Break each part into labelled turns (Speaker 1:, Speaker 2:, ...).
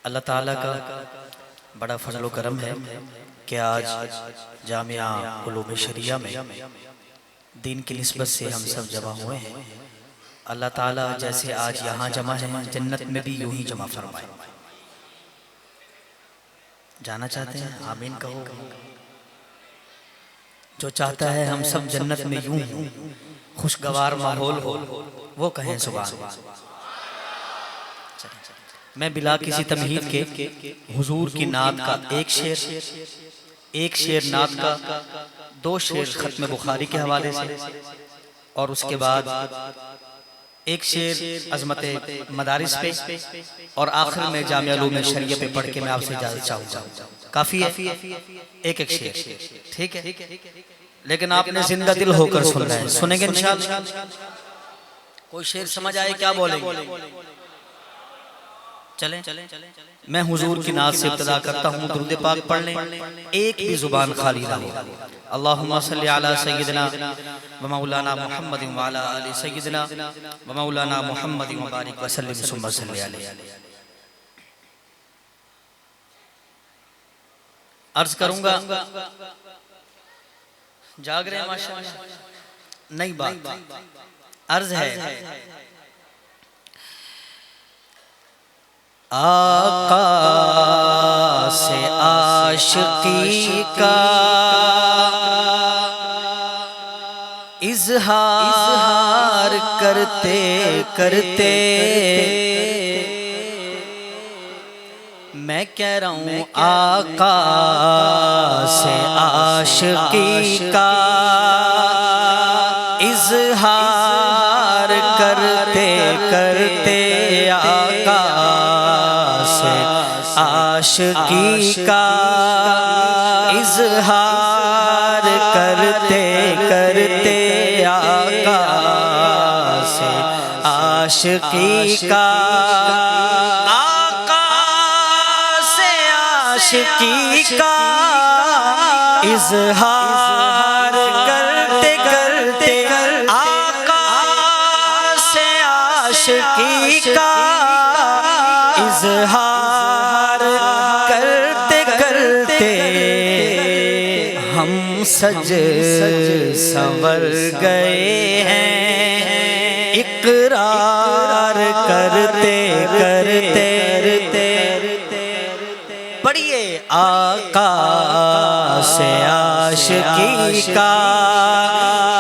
Speaker 1: اللہ تعالیٰ کا بڑا فضل و کرم ہے کہ آج جامعہ علوم شریعہ میں دین کی نسبت سے ہم سب جمع ہوئے ہیں۔ اللہ تعالیٰ جیسے آج یہاں جمع ہے جنت میں بھی یوں ہی جمع فرمائے۔ جانا چاہتے ہیں؟ آمین کہو۔ جو چاہتا ہے ہم سب جنت میں یوں خوشگوار ماحول ہو، وہ کہیں سبحان اللہ۔ میں بلا کسی تمہید کے حضور کی نعت کا ایک شعر نعت کا، دو شعر ختم بخاری کے حوالے سے، اور اس کے بعد ایک شعر عظمت مدارس پہ، اور آخر میں جامعہ علوم شریعہ پہ پڑھ کے میں آپ سے اجازت چاہوں گا۔ کافی ہے ایک شعر، ٹھیک ہے؟ لیکن آپ نے زندہ دل ہو کر سن رہے ہیں، سنیں گے انشاءاللہ؟ کوئی شعر سمجھ آئے کیا بولیں گے؟ چلیں میں حضور کی نعت سے ابتدا کرتا ہوں، درود پاک پڑھ لیں، ایک بھی زبان خالی نہ ہو۔ اللہم صلی علی سیدنا و مولانا محمد و علی آل سیدنا و مولانا محمد و بارک وسلم ثم صلی علیہ۔ عرض کروں گا، جاگ رہے ہیں ماشاءاللہ؟ نئی بات عرض ہے، آقا سے عاشقی کا اظہار کرتے کرتے میں کہہ رہا ہوں آقا سے عاشقی کا اظہار کرتے کرتے آقا سے عاشقی کا اظہار کرتے کرتے آقا سے عاشقی کا عاشقی کا اظہار کرتے کرتے آقا سے عاشقی کا اظہار کرتے کرتے ہم سج سنور گئے ہیں، اقرار کرتے کرتے پڑھیے آقا سے عاشقی کا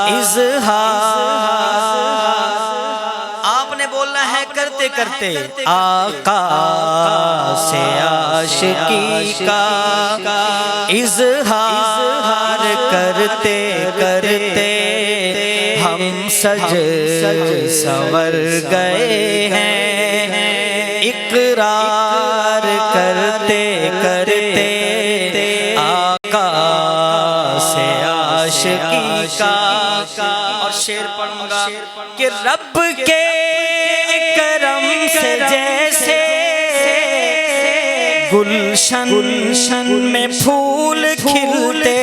Speaker 1: اظہار، آپ نے بولنا ہے کرتے کرتے آقا سے عاشقی کا اظہار کرتے کرتے ہم سج سنور گئے ہیں، اقرار کرتے کرتے آقا سے عاشقی کا۔ اور شعر پڑھوں گا کہ رب کے کرم سے جیسے گلشن میں پھول کھلتے،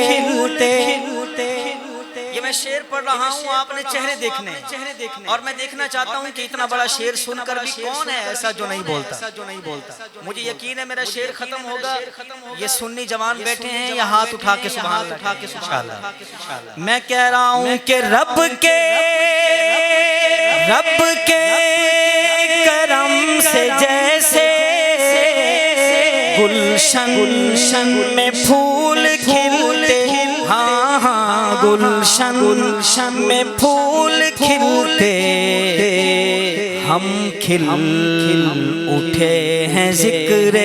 Speaker 1: یہ میں شعر پڑھ رہا ہوں، آپ نے چہرے دیکھنے، اور میں دیکھنا چاہتا ہوں کہ اتنا بڑا شعر سن کر بھی کون ہے ایسا جو نہیں بولتا۔ مجھے یقین ہے میرا شعر ختم ہوگا، یہ سنی جوان بیٹھے ہیں یا ہاتھ اٹھا کے سبحان اللہ۔ میں کہہ رہا ہوں کہ رب کے کرم سے جیسے گلشن میں پھول کھلتے، ہاں ہاں گلشن میں پھول کھلتے، ہم کھل اٹھے ہیں ذکر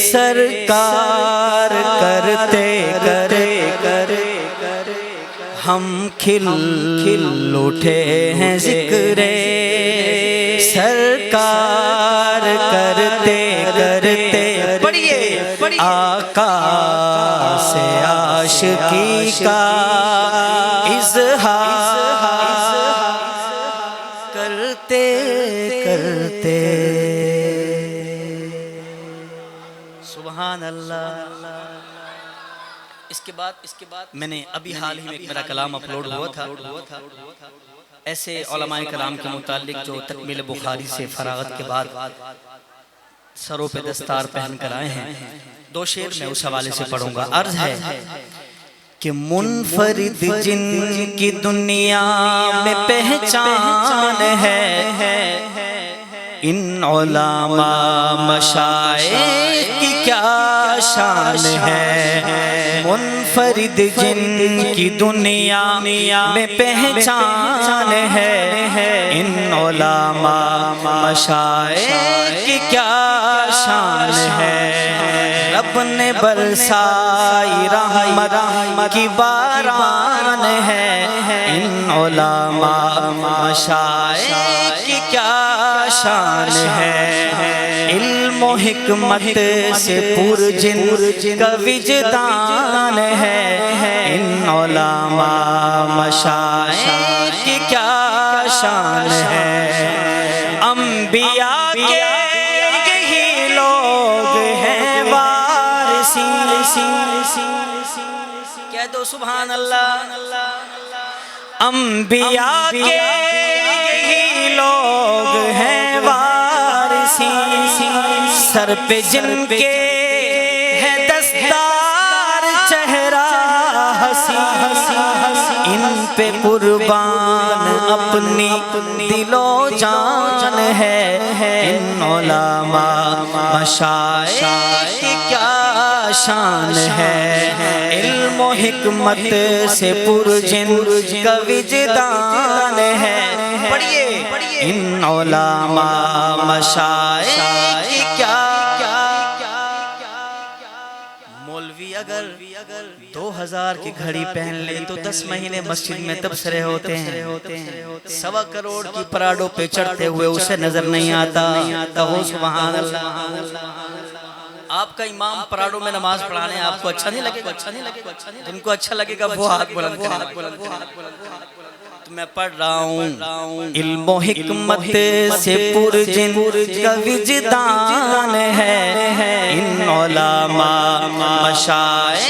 Speaker 1: سرکار کرتے کرتے ہم کھل اٹھے ہیں ذکر سرکار کرتے کرتے پڑھیے آقا سے عاشقی کا اظہار کرتے کرتے سبحان اللہ۔ اس کے بعد میں نے ابھی حال ہی میں میرا کلام اپلوڈ ہوا تھا، ایسے علماء کرام کے متعلق جو تکمیل بخاری سے فراغت کے بعد سروں پہ دستار پہن کر آئے ہیں. دو شعر میں اس حوالے سے پڑھوں گا. عرض ہے کہ منفرد جن کی دنیا میں پہچان ہے ان علماء مشائخ کی کیا شان ہے. منفرد جن کی دنیا میں پہچان ہے ان علماء مشائخ کی کیا شان ہے. رب نے برسائی رحمت کی باران ہے ان علماء مشائخ کی کیا شان ہے. علم و حکمت سے پر جن کا وجدان ہے ان علماء مشائخ کی کیا شان ہے. انبیاء کے یہی لوگ ہیں وارثی. کہہ دو سبحان اللہ. انبیاء کے یہی لوگ ہیں وارثی. سر پہ جن کے ہے دستار چہرہ ہنسی ان پہ قربان اپنی دل و جان ہے ان علماء مشائخ کی کیا شان ہے. علم و حکمت سے پر جن کا وجدان ہے ان علماء مشائخ کی کیا. مولوی اگر 2000 کی گھڑی پہن لے تو 10 مہینے مسجد میں تبصرے ہوتے ہیں. 1.25 کروڑ کی پراڈو پہ چڑھتے ہوئے اسے نظر نہیں آتا. کہو سبحان اللہ. آپ کا امام پراڈو میں نماز پڑھانے آپ کو اچھا نہیں لگے گا؟ ان کو اچھا لگے گا وہ ہاتھ بلند کریں. تو میں پڑھ رہا ہوں. علم و حکمت سے پر جن کا وجدان ہے ان علماء مشائخ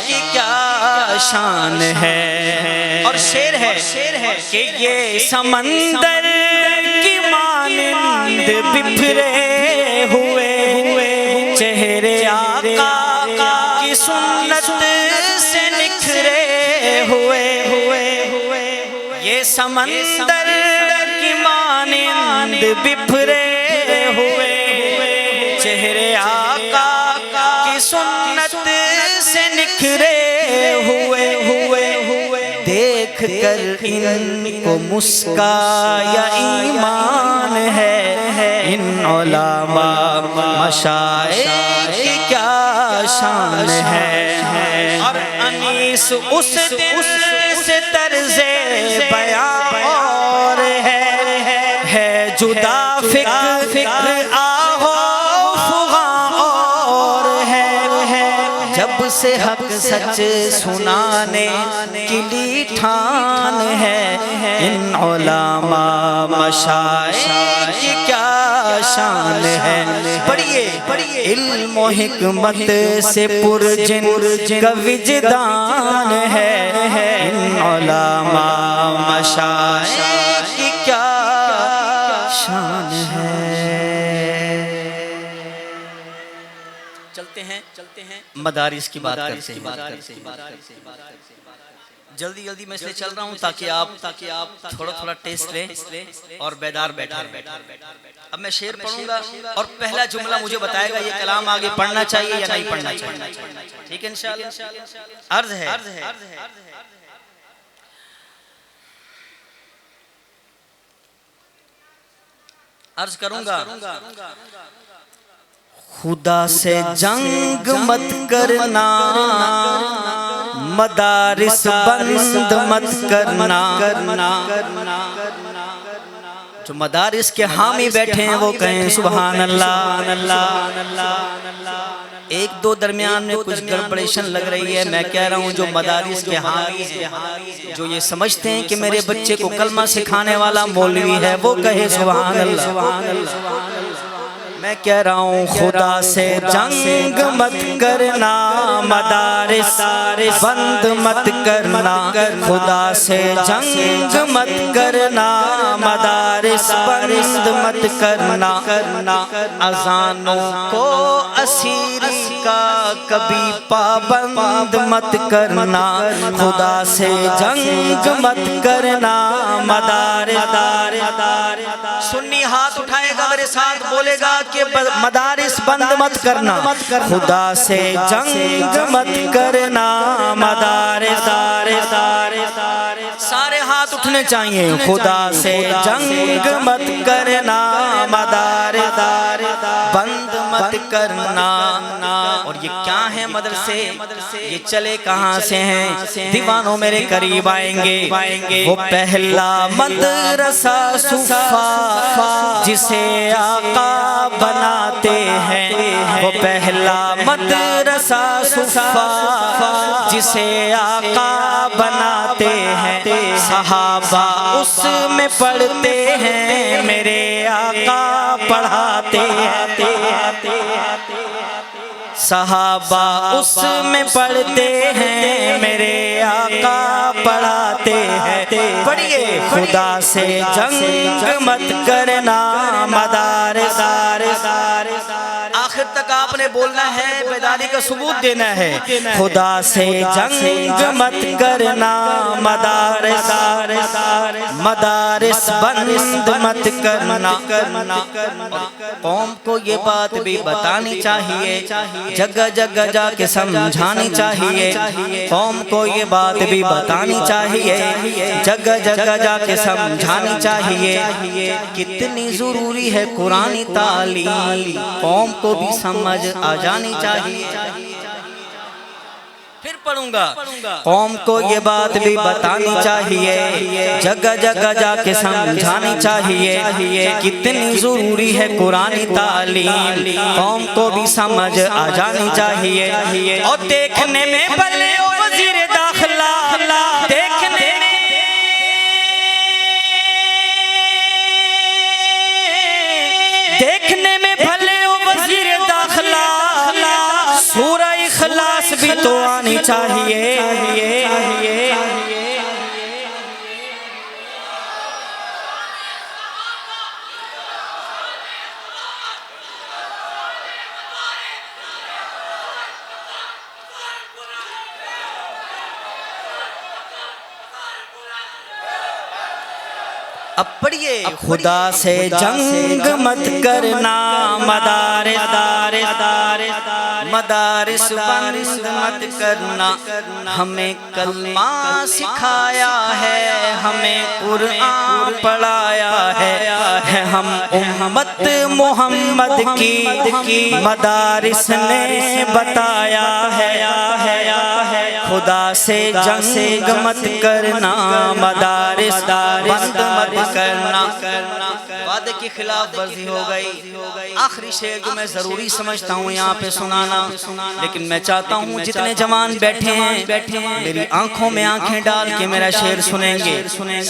Speaker 1: کی کیا شان ہے. اور شعر ہے کہ یہ سمندر کی مانند بکھرے ہوئے چہرے آقا کی سنت سے نکھرے ہوئے. یہ سمندر کی مانند بکھرے ہوئے چہرے آقا کی سنت سے نکھرے ہوئے. دیکھ کر ان کو مسکایا ایمان ہے ان علماء مشائخ کی کیا شان ہے. اور انیس اس دل سے طرز بیان اور ہے جدا فکر آہو فغاں اور ہے. جب سے حق سچ سنانے کی لی ٹھان ہے ان علماء مشائخ کی کیا شان ہے. پڑھیے. علم و حکمت سے پر جن کا وجدان ہے ان علماء مشائخ کی کیا شان ہے. چلتے ہیں مدارس کی بات کرتے ہیں. جلدی میں اس لیے چل رہا ہوں تاکہ آپ تھوڑا ٹیسٹ لیں اور بیدار بیٹھیں. اب میں شعر پڑھوں گا اور پہلا جملہ مجھے بتائے گا یہ کلام آگے پڑھنا چاہیے یا نہیں پڑھنا چاہیے. ٹھیک ہے انشاءاللہ. عرض ہے عرض کروں گا. خدا سے جنگ مت کرنا مدارس بند مت کرنا. جو مدارس کے حامی بیٹھے ہیں وہ کہیں سبحان اللہ. ایک دو درمیان میں کچھ گڑبڑیشن لگ رہی ہے. میں کہہ رہا ہوں جو مدارس کے حامی ہیں جو یہ سمجھتے ہیں کہ میرے بچے کو کلمہ سکھانے والا مولوی ہے وہ کہے سبحان اللہ. میں کہہ رہا ہوں خدا سے جنگ مت کرنا، مدارس بند مت کرنا، خدا سے جنگ مت کرنا، مدارس بند مت کرنا، اذانوں کو اسیری کا کبھی پابند مت کرنا، خدا سے جنگ مت کرنا، مدارس سنی ہاتھ اٹھائے گا میرے ساتھ بولے گا کہ مدارس بند مت کرنا، خدا سے جنگ مت کرنا، مدارس سارے ہاتھ اٹھنے چاہیے، خدا سے جنگ مت کرنا، مدارس بند مت کرنا۔ اور یہ کیا ہے مدرسے، یہ چلے کہاں سے ہیں، دیوانوں میرے قریب آئیں گے، وہ پہلا مدرسہ صفا جسے آقا بناتے ہیں، وہ پہلا مدرسہ صفا جسے آقا بناتے ہیں، صحابہ اس میں پڑھتے ہیں، میرے آقا پڑھاتے ہیں، صحابہ اس میں پڑھتے ہیں، میرے آقا پڑھاتے ہیں، پڑھیے خدا سے جنگ مت کرنا، مدارس آخر تک آپ نے بولنا ہے، بیداری کا ثبوت دینا ہے، خدا سے جنگ مت کرنا، مدارس بند مت کرنا۔ قوم کو یہ بات بھی بتانی چاہیے، جگہ جگہ جا کے سمجھانی چاہیے، قوم کو یہ بات بھی بتانی چاہیے، جگہ جگہ جا کے سمجھانی چاہیے، کتنی ضروری ہے قرآن تعلیم، قوم کو بھی سمجھ آ جانی چاہیے۔ پھر پڑھوں گا، قوم کو یہ بات بھی بتانی چاہیے، جگہ جگہ جا کے سمجھانی چاہیے، کتنی ضروری ہے قرآن تعلیم، قوم کو بھی سمجھ آ جانی چاہیے۔ اور دیکھنے میں بھلے وزیر داخلہ، دیکھنے میں بھلے وزیر داخلہ، سورہ اخلاص بھی تو آنی چاہیے۔ اب پڑھیے، خدا سے جنگ مت کرنا، مدارس بند مت کرنا، ہمیں کلمہ سکھایا ہے، ہمیں قرآن پڑھایا ہے، ہم امت محمد کی مدارس نے بتایا ہے، خدا سے جنگ مت کرنا، مدارس بند مت کرنا۔ وعدے کی خلاف ورزی ہو گئی۔ آخری شعر جو میں ضروری سمجھتا ہوں یہاں پہ سنانا، لیکن میں چاہتا ہوں جتنے جوان بیٹھے ہیں میری آنکھوں میں آنکھیں ڈال کے میرا شعر سنیں گے،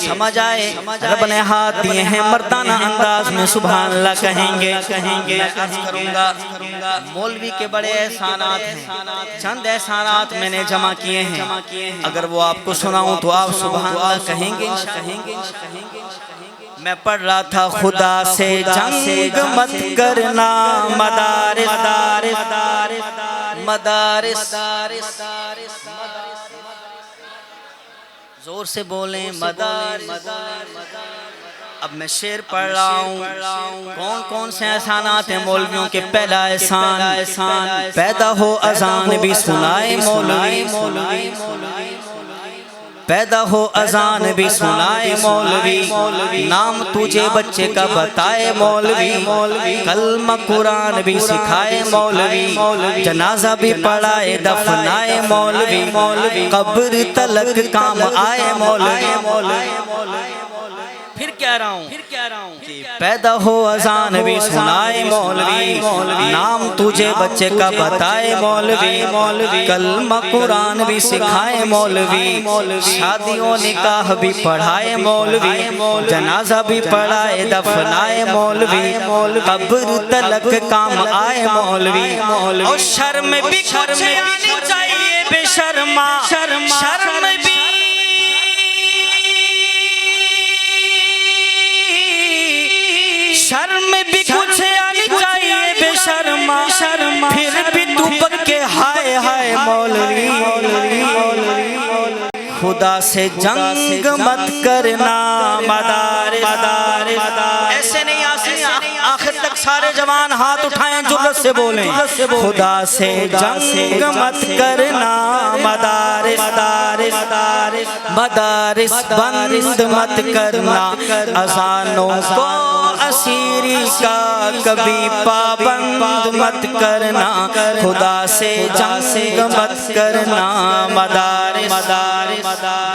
Speaker 1: سمجھ آئے، رب نے ہاتھ دیے ہیں، مردانہ انداز میں سبحان اللہ کہیں گے۔ میں عرض کروں گا مولوی کے بڑے احسانات ہیں، چند احسانات میں نے جمع کیے ہیں، اگر وہ آپ کو سناؤں تو آپ سبحان اللہ کہیں گے۔ میں پڑھ رہا تھا، خدا سے جنگ مت کرنا، مدارس زور سے بولیں، مدارس۔ اب میں شعر پڑھ رہا ہوں، کون کون سے احسانات ہیں مولویوں کے۔ پہلا احسان، پیدا ہو اذان بھی سنائے مولوی، پیدا ہو اذان بھی سنائے مولوی، نام تجھے بچے کا بتائے مولوی، کلمہ قرآن بھی سکھائے مولوی، جنازہ بھی پڑھائے دفنائے مولوی، قبر تلک کام آئے مولوی۔ پھر کہہ رہا ہوں کہ پیدا ہو اذان بھی سنائے مولوی، نام تجھے بچے کا بتائے مولوی، کلمہ قرآن بھی سکھائے مولوی، شادیوں نکاح بھی پڑھائے مولوی، جنازہ بھی پڑھائے دفنائے مولوی، قبر تلک کام آئے مولوی، اور شرم بھی کچھ آنی چاہیے بے شرما، شرم بھی کچھ آنی چاہیے بے شرما، پھر بھی تو پکے ہائے ہائے مولوی، خدا سے جنگ مت کرنا مدارس، ایسے نہیں آخر تک سارے جوان ہاتھ اٹھائیں جرأت سے بولیں، خدا سے جنگ مت کرنا مدارس بند مت کرنا، اذانوں کو اسیری کا کبھی پابند مت کرنا، خدا سے جنگ مت کرنا مدارس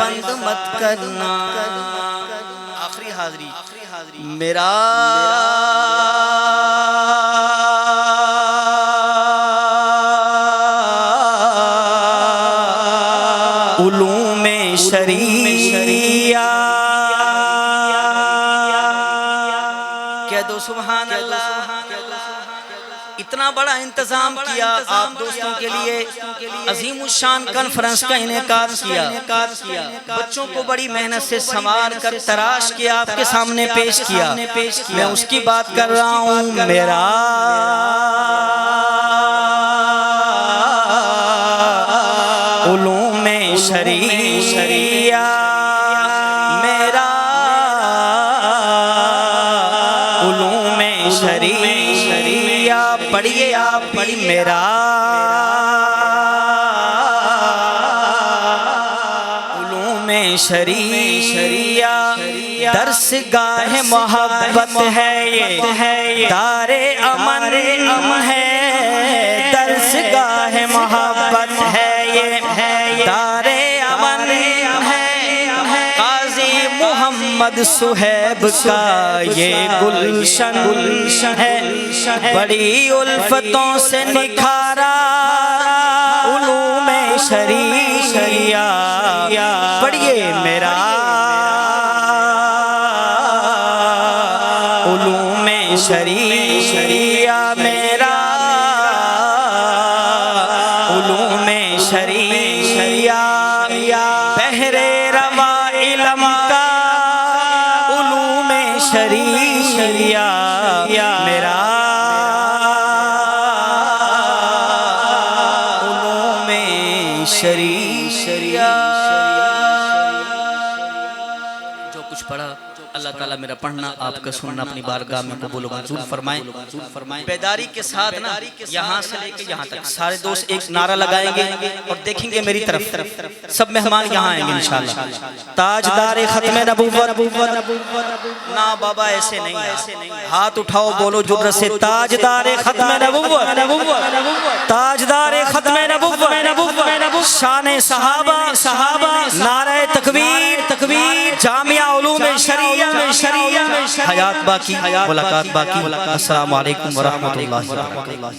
Speaker 1: بند مت کرنا۔ آخری حاضری میرا علوم شریعہ، کہہ دو سبحان اللہ۔ اتنا بڑا انتظام کیا آپ دوستوں کے لیے، عظیم الشان کانفرنس کا انعقاد کیا، بچوں کو بڑی محنت سے سنوار کر تراش کے آپ کے سامنے پیش کیا، میں اس کی بات کر رہا ہوں۔ میرا علوم شریعہ، میرا علوم شریعہ، پڑھیے آپ بھی میرا علوم شریعہ، درس گاہ محبت ہے یہ، دار امن ہے، درس گاہ محبت ہے یہ، دار امن ہے، قاضی محمد صہیب کا یہ گلشن ہے، بڑی الفتوں سے نکھارا علوم شریعہ، پڑھیے میرا علوم شریعہ، میرا علوم شریعہ، بحر رواں علم کا علوم شریعہ، میرا علوم شریعہ۔ جو کچھ پڑھا اللہ تعالیٰ میرا پڑھنا آپ کا سننا اپنی بارگاہ میں قبول و منظور فرمائیں۔ بیداری کے ساتھ نا یہاں سے لے کے یہاں تک سارے دوست ایک نعرہ لگائیں گے اور دیکھیں گے میری طرف، سب مہمان یہاں آئیں گے انشاءاللہ۔ تاجدار ختم نبوت، نا بابا ایسے نہیں، ہاتھ اٹھاؤ بولو جرأت سے، تاجدار ختم نبوت، تاجدار ختم نبوت، شان صحابہ، نعرہ تکبیر، جامعہ علوم شریعہ، حیات باقی، ملاقات باقی۔ السلام علیکم ورحمۃ اللہ وبرکاتہ۔